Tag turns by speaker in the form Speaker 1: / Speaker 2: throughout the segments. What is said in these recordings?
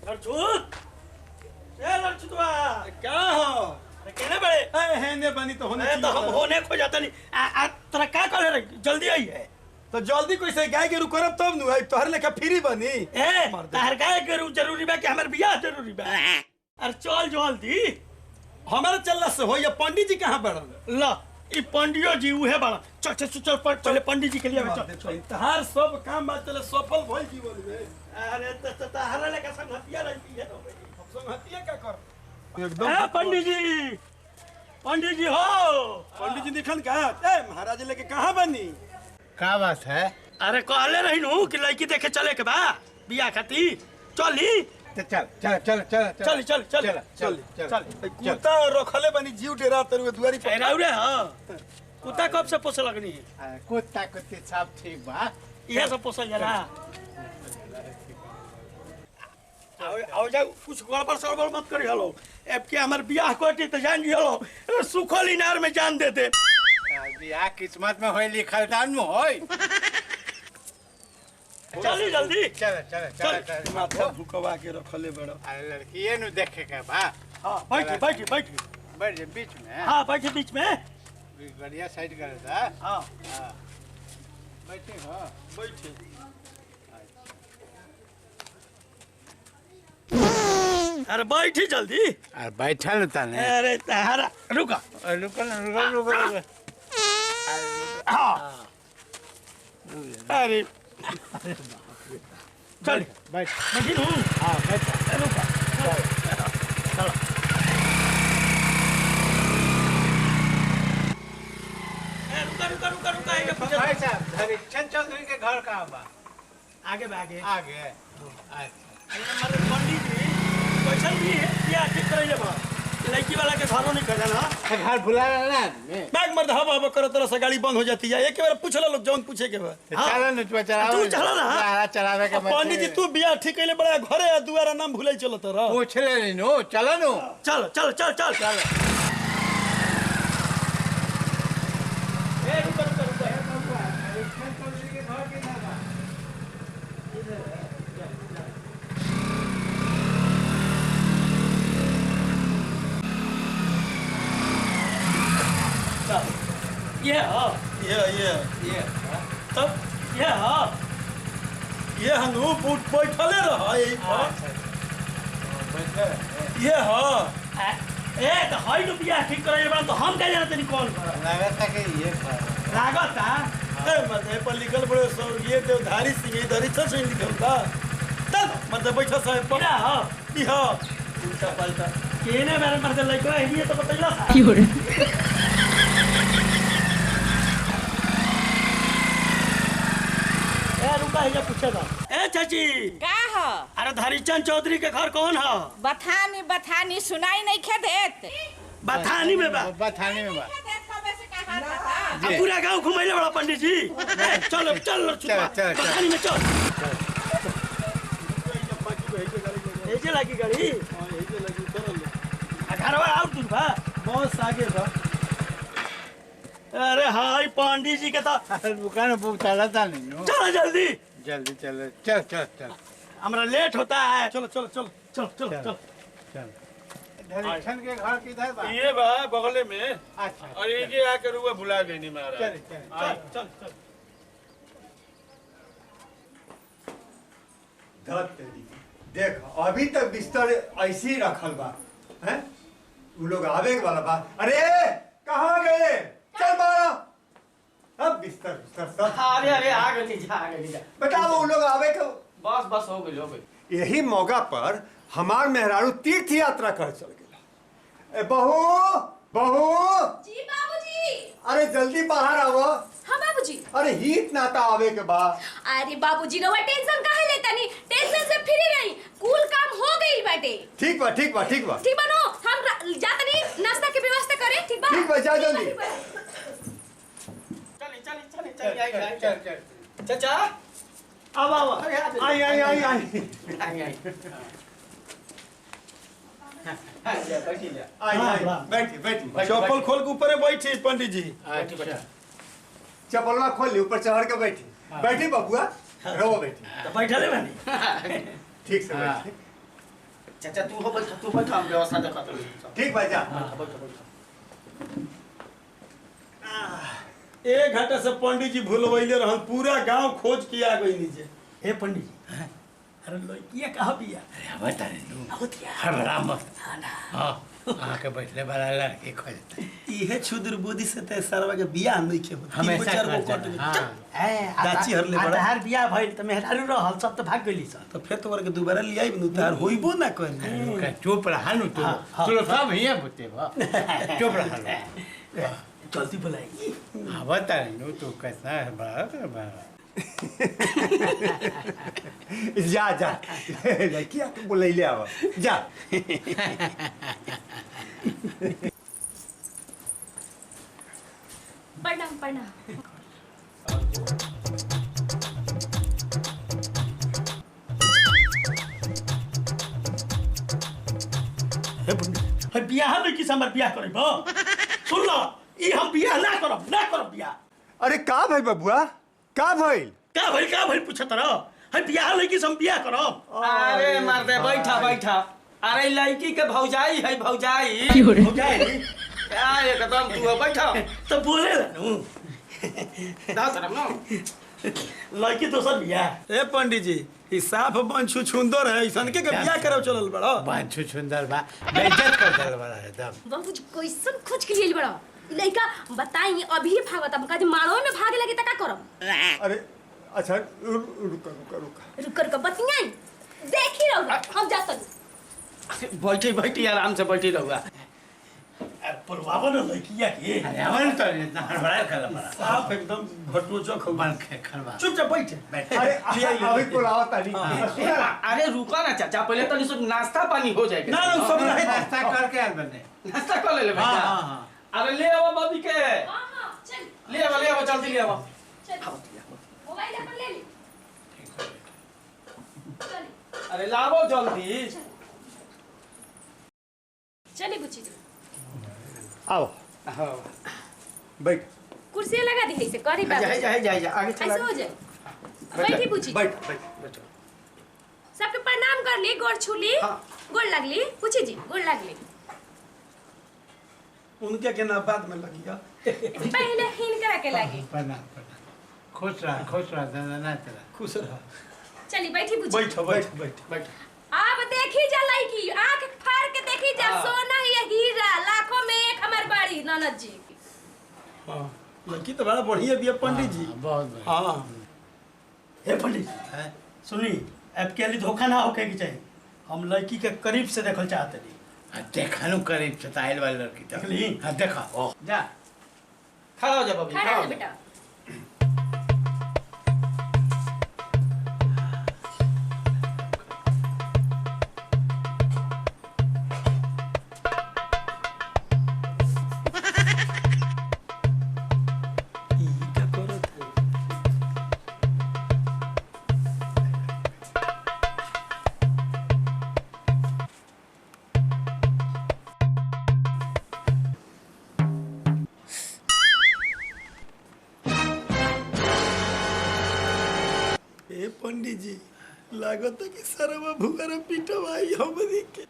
Speaker 1: लड़छुत ए लड़छुतवा
Speaker 2: क्या हो
Speaker 1: अरे केने बड़े
Speaker 2: ए हेने बनी तो होने
Speaker 1: तो हम होने खो जाता नहीं आ तेरा क्या कर रे जल्दी आई है
Speaker 2: तो जल्दी कैसे गाय के रुकरब तब नु तोहर लेखा फ्री बनी
Speaker 1: ए तार गाय के जरूरी बा कि हमर बियाह जरूरी बा अरे चल जल्दी
Speaker 2: हमारे चलला से हो या पंडित जी कहां बड़न
Speaker 1: ला ई पंडियो जी उहे बड़ा चल चल चल पहले पंडित जी के लिए चल
Speaker 2: तहार सब काम बात चले सफल भइल जीवन में
Speaker 1: अरे तो ताहरा लेके संगतिया रहती है
Speaker 2: संगतिया क्या कर
Speaker 1: एकदम पंडित जी हो
Speaker 2: पंडित जी दिखन का ए महाराज लेके कहां बनी
Speaker 3: का बात है?
Speaker 1: अरे कहले रही नु कि लड़की देखे चले के बा बियाह खाती चली
Speaker 3: चल चल चल चल
Speaker 1: चल चल चल
Speaker 2: चल चल कुत्ता रखले बनी जीव डेरा तरु दुआरी पर
Speaker 1: रे हां कुत्ता कब से पोसे लगनी है
Speaker 3: कुत्ता कुत्ती सब ठीक बा
Speaker 1: ये सब पोसल जाला आओ जा कुछ गड़बड़ सड़बड़ मत करी हलो अब के हमर बियाह कोटी तो जान दियो सुखल इनार में जान दे दे
Speaker 3: बियाह किस्मत में होई लिखल दान में होई
Speaker 1: चली जल्दी
Speaker 3: चल चल चल चल
Speaker 2: माथा भुकवा के रखले बड़ा
Speaker 3: अरे लड़की ये नु देखे के बा
Speaker 1: हां बैठी बैठी बैठी
Speaker 3: बैठ जा बीच में
Speaker 1: हां बैठी बीच में
Speaker 3: बढ़िया साइड कर दा
Speaker 1: हां
Speaker 3: हां बैठे हो
Speaker 1: बैठी अरे बैठी जल्दी
Speaker 3: अरे बैठा न तने
Speaker 1: अरे तारा रुका
Speaker 3: रुक
Speaker 1: अरे चल
Speaker 3: बैठ
Speaker 1: बैठी हूँ
Speaker 3: हां बैठ
Speaker 1: रुका चलो रुका रुका रुका रुका ये पीछे
Speaker 3: भाई साहब धरीचंद चौधरी के घर कहाँ बा
Speaker 1: आगे आगे
Speaker 3: आगे अच्छा
Speaker 1: हमारे पंडित जी पैसा भी क्या ठीक करे बा लड़की वाला के घरों नहीं कर ना
Speaker 3: घर भुला ना में
Speaker 2: बैग मर्द हवा हवा करो तरह से गाड़ी बंद हो जाती है एक बार पूछला लोग जौन पूछे के बा
Speaker 3: चला न तू चला
Speaker 1: तू चला ना
Speaker 3: चलावे के
Speaker 2: पंडित जी तू बियाह ठीक कइले बड़ा घरे दुआरा नाम भूले चलो तोरा
Speaker 3: पूछ ले नो चलो नो
Speaker 1: चल चल चल चल चल ए रुका रुका रुका ये हाँ
Speaker 2: ये
Speaker 1: तब ये हाँ
Speaker 2: ये हनु बूट बैठले रह यही पर ये हां
Speaker 1: ए तो हाई तो बियाह ठीक करे बा तो हम क्या जानते नहीं कौन कर
Speaker 3: लगता कि ये
Speaker 1: लागत
Speaker 2: ए मते पर लिखल बड़े सो ये देवधारी सिंह इधर से सिंह लिखल था चल मते बैठा साहब पर
Speaker 1: क्या हाँ
Speaker 2: ई हां उल्टा पलटा
Speaker 1: केने मेरे मर्द लइको है ये तो बतैला था रुका है पूछे था ए चाची
Speaker 4: का हो
Speaker 1: अरे धरीचंद चौधरी के घर कौन है
Speaker 4: बथानी बथानी सुनाई नहीं खे देत
Speaker 1: बथानी में बा
Speaker 3: बथानी में बा
Speaker 1: अब पूरा गांव घुमैले बड़ा पंडित जी चल चल बथानी में चल ऐसे लगी गाड़ी
Speaker 2: हां यही लगी तरल
Speaker 1: घरवा आउट दूर बा
Speaker 2: बस आगे बा
Speaker 1: अरे हाय पंडित जी के तो
Speaker 3: दुकान बुक चला था नहीं नो
Speaker 1: चलो जल्दी
Speaker 3: जल्दी चलो चल चल चल
Speaker 1: हमारा लेट होता है
Speaker 2: चलो चलो चलो
Speaker 1: चल चल चल
Speaker 3: चल धरीचंद के घर किधर बा
Speaker 5: ये बा बगले में
Speaker 3: अच्छा
Speaker 5: और ये आकर हुआ भुला गई नहीं महाराज
Speaker 3: चल चल
Speaker 1: चल चल
Speaker 6: धत तेरी देख अभी तक बिस्तर ऐसे ही रखल बा हैं उ लोग आवे के वाला बा अरे कहाँ गए चल बारा अब बिस्तर बिस्तर सब
Speaker 1: अरे अरे आ गई जा आ गई जा
Speaker 6: बताओ उ लोग आवे के
Speaker 1: बस बस हो गई
Speaker 6: यही मौका पर हमार मेहरारू तीर्थ यात्रा कर चल गया बहू बहू
Speaker 7: जी बाबूजी।
Speaker 6: अरे जल्दी बाहर आओ
Speaker 7: हाँ बाबूजी।
Speaker 6: अरे हित नाता आवे के बा
Speaker 7: अरे बाबूजी रवा टेंशन काहे लेता नहीं टेंशन से फ्री रही कुल काम हो गई बाटे
Speaker 6: ठीक बा ठीक बा ठीक बा
Speaker 7: ठीक बा नो हम जात नहीं नाश्ता के व्यवस्था करे ठीक बा
Speaker 6: ठीक बा जा जल्दी
Speaker 1: चल
Speaker 3: चल चल
Speaker 1: चाचा अब आओ
Speaker 6: आई आई आई आई आई आई बैठी बैठी
Speaker 2: चप्पल खोल के ऊपर बैठी पंडित जी
Speaker 3: अच्छा
Speaker 6: चप्पलवा खोल ली ऊपर चढ़ के बैठी बैठी बबुआ रहो बैठी
Speaker 1: तो बैठले बनी
Speaker 6: ठीक से बैठी
Speaker 2: चाचा तू हो बैठ हम व्यवस्था देखा तो
Speaker 6: ठीक बा जा।
Speaker 2: एक घंटा से पंडित जी भूलवैले रहन पूरा गांव खोज किया गई नीचे।
Speaker 1: हे पंडित जी अरे लड़किया कहाँ बिया
Speaker 3: बता रे तू हरा मस्त हां आके बैठले वाला लड़के खोजते
Speaker 2: इहे क्षुद्र बुद्धि से ते सरवा के बियाह नहीं के
Speaker 3: हमेशा
Speaker 2: चार गो
Speaker 3: करते
Speaker 2: कट
Speaker 3: हां
Speaker 2: दाची हरले बड़ा।
Speaker 1: तहार बिया भइल त मेहरारू रहल सब त भाग गइली सन
Speaker 2: तो फिर तोरा के दोबारा लियाई बनु तार होइबो ना कर।
Speaker 3: चुप रहा नु तू तू सब हिया बुते बा चुप रहा
Speaker 1: जल्दी बुलाई
Speaker 3: हां बता रे नु तू कैसा है बा
Speaker 6: जा जा लड़किया के बुलैले आव जा।
Speaker 7: प्रणाम।
Speaker 1: हे पंडित हे बियाह लड़की से हमर बियाह करब सुन ल ई हम बियाह ना करब बियाह।
Speaker 6: अरे का भाई बबुआ का भइल?
Speaker 1: का भइल पूछत रह हे बियाह लड़की से हम बियाह करब।
Speaker 2: अरे मर्दे बैठा अरे लड़की के भौजाई है भौजाई
Speaker 1: हो जाए
Speaker 2: क्या एकदम तू बैठा
Speaker 1: तो बोले नु
Speaker 2: दा तरफ ना
Speaker 1: लड़की दोसर बियाह।
Speaker 2: ए पंडित जी ई साफ बन छुछुंदर है ऐसन के बियाह करब चलल बड़ा
Speaker 3: बांछू सुंदर बा बेइज्जत कर दल बड़ा एकदम
Speaker 7: बाबूजी कैसन खोज के लिए बड़ा लड़का बताई अभी भागत हम काजे मारो में भागे लगे त का करब।
Speaker 6: अरे अच्छा रुक
Speaker 7: रुक बतियाई देखी रहुगा हम जातन
Speaker 2: बैठी आराम से बैठी रहूगा।
Speaker 1: परवावा न लड़किया के
Speaker 3: अरे हमन तो इतना हड़बड़ा कर बड़ा
Speaker 1: साफ एकदम घटोचक हो
Speaker 3: बन के खरवा
Speaker 1: चुपचाप बैठ।
Speaker 6: अरे अभी बुलाओ तानी।
Speaker 2: अरे रुका ना चाचा पहले तो सब नाश्ता पानी हो जाएगा।
Speaker 1: ना सब रहे
Speaker 3: नाश्ता करके आल बने
Speaker 2: नाश्ता कर ले
Speaker 3: हां
Speaker 2: बेटा।
Speaker 3: हां
Speaker 2: अरे ले आओ बाबी के
Speaker 7: हां चल
Speaker 2: ले आओ जल्दी ले आओ।
Speaker 7: मोबाइल अपन ले ली चल
Speaker 2: अरे लाओ जल्दी
Speaker 7: चली बुच्ची जी
Speaker 6: आओ बैठ
Speaker 7: कुर्सी लगा दी है से करी बात
Speaker 2: जा आगे चला
Speaker 7: ऐसे हो जाए बैठी बुच्ची जी
Speaker 2: बैठ
Speaker 7: सबके प्रणाम कर ली गोड़ छू ली
Speaker 2: हाँ।
Speaker 7: गोड़ लगली बुच्ची जी गोड़ लगली
Speaker 2: उनके के ना बाद में लगिया
Speaker 7: पहले हिनकरा के लगी
Speaker 3: प्रणाम खुश रह दादा ना तेरा
Speaker 2: खुश रह।
Speaker 7: चली बैठी बुच्ची
Speaker 2: बैठ
Speaker 7: अब देखी जा लड़की आंख फाड़ के देखी जा सोना ही हीरा लाखों में एक हमार बाड़ी ननद जी की।
Speaker 2: हां लड़की तो बड़ा बढ़िया बिया पंडित जी।
Speaker 3: बहुत बढ़िया
Speaker 2: हां
Speaker 1: हे पंडित
Speaker 3: है
Speaker 1: सुनी अब के लिए धोखा ना होके के चाहिए हम लड़की के करीब से देखल चाहते नहीं।
Speaker 3: देखनु करीब से ताइल वाली लड़की तो
Speaker 1: देखली?
Speaker 3: हां देखा ओ जा
Speaker 2: खड़ा हो जा बाबी
Speaker 7: खड़ा हो बेटा
Speaker 2: पंडित जी लागत कि सरवा भुगरा पिटवाई हम के।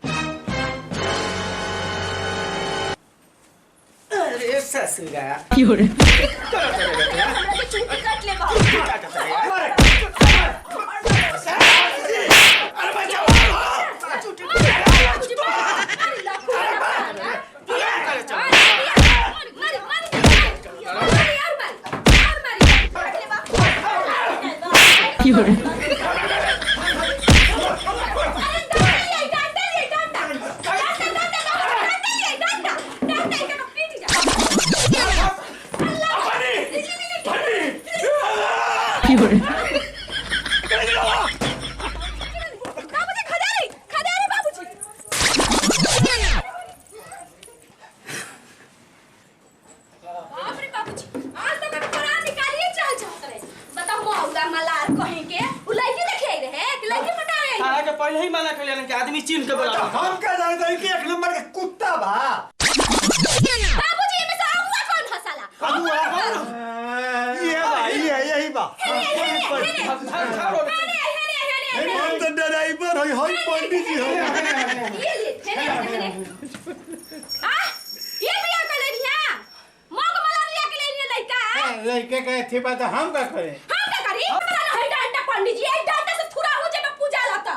Speaker 2: अरे ससुरा
Speaker 7: हमरा के चुंटी काट ले बाबू
Speaker 2: पहले ही मना कर लेना कि आदमी चिन्ह के बोला।
Speaker 6: हम क्या जानते हैं कि एक नंबर के कुत्ता बा।
Speaker 7: बाबूजी में से आऊंगा कौन हसाला
Speaker 6: यही बा
Speaker 2: हम तो ड्राइवर हई हई पंडित जी हई
Speaker 7: ये लिए फेरे आ ये बिया कर लेनिया मग मला लिया के लेनिया लइका
Speaker 3: लड़के का थी बात हम का करे
Speaker 7: हम का करी हई डंडा पंडित जी एक डंडा से थुरा हो जेबे पूजा लता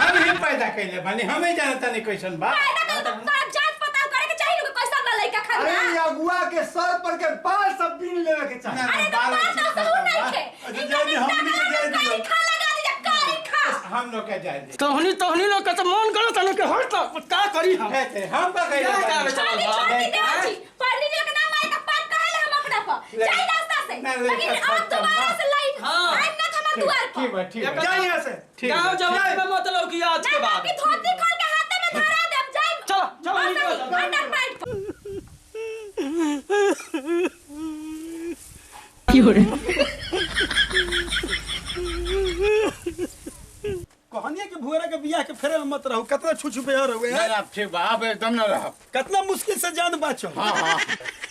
Speaker 3: हम ही पैदा कैले बानी हमें जानता नहीं कैसन बा
Speaker 7: पैदा कर तो जांच पता करे के चाहिए कैसा ना लइका
Speaker 6: अरे
Speaker 7: खाना
Speaker 6: ये अगुआ के सर पर के बाल सब बीन लेवे के चाहिए
Speaker 7: अरे तो बात तो सुन नहीं थे
Speaker 2: अच्छा जाए हमनी के जाए दियो
Speaker 7: खा लगा दिया कारी खा
Speaker 3: हम लोग के जाए दे
Speaker 1: तोहनी लोग का तो मन करो तने के हट तो का करी हम
Speaker 3: हम का कैले बानी
Speaker 7: छोड़ी छोड़ी देव जी पंडित जी के नाम आए का पाप कहले हम अपना पर जाई रास्ता से लेकिन अब दोबारा से लाइन आइ ना हमार द्वार पर
Speaker 3: ठीक बा ठीक बा
Speaker 2: जा यहाँ से
Speaker 3: ठीक
Speaker 1: गांव जवान में मतलब कि आज के बाद
Speaker 7: कि धोती खोल के हाथ में धरा देब जाई
Speaker 1: चलो निकल
Speaker 7: अंडर पैंट पर
Speaker 2: कहनिया के भुअरा के बियाह के फेरे में मत रहू कितना छुछु बेहर हुए
Speaker 3: ना ना ठीक बा अब एकदम ना रह
Speaker 2: कितना मुश्किल से जान बाचो
Speaker 3: हां हां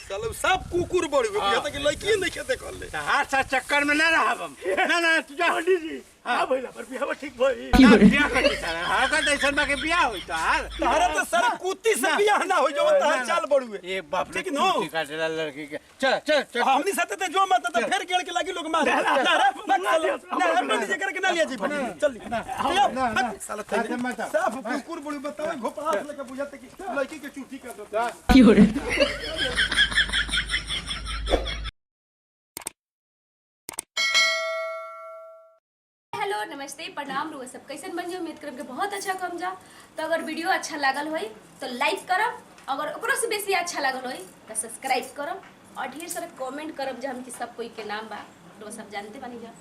Speaker 2: चलो सब कुकुर बड़ गए यहाँ तक लड़की नहीं खेते कर ले
Speaker 3: हाथ सा चक्कर में ना रह हम ना तू जा
Speaker 1: पंडित जी हां भइला पर बियाह ठीक भई
Speaker 3: बियाह कर सारा हां का दैसन बा के बियाह होई तो हाल
Speaker 2: तारा तो सर कुत्ती से बियाह ना हो जो तार चाल बड़ुए
Speaker 3: ये बाप रे
Speaker 2: ठीक नो
Speaker 3: काटेला लड़की के चल चल चल
Speaker 2: हमनी साथे ते जो मत तो फिर गेड़ के लागी लोग मार ना पंडित जी करके ना लिया जी चल साला
Speaker 3: साथे मत आ।
Speaker 2: साफ कुकुर बड़ी बताओ घोपड़ा लेके बुझाते कि लड़की के चूठी कर दो
Speaker 7: हेलो नमस्ते प्रणाम रुआ सब कैसन बन जाओ उम्मीद करब के बहुत अच्छा कम जा तो अगर वीडियो अच्छा लागल होई तो लाइक करब अगर ओकरो से बेसी अच्छा लागल होई तो सब्सक्राइब करब और ढेर सारा कमेंट करब जो हम कि सब कोई के नाम बा तो सब जानते बानी जा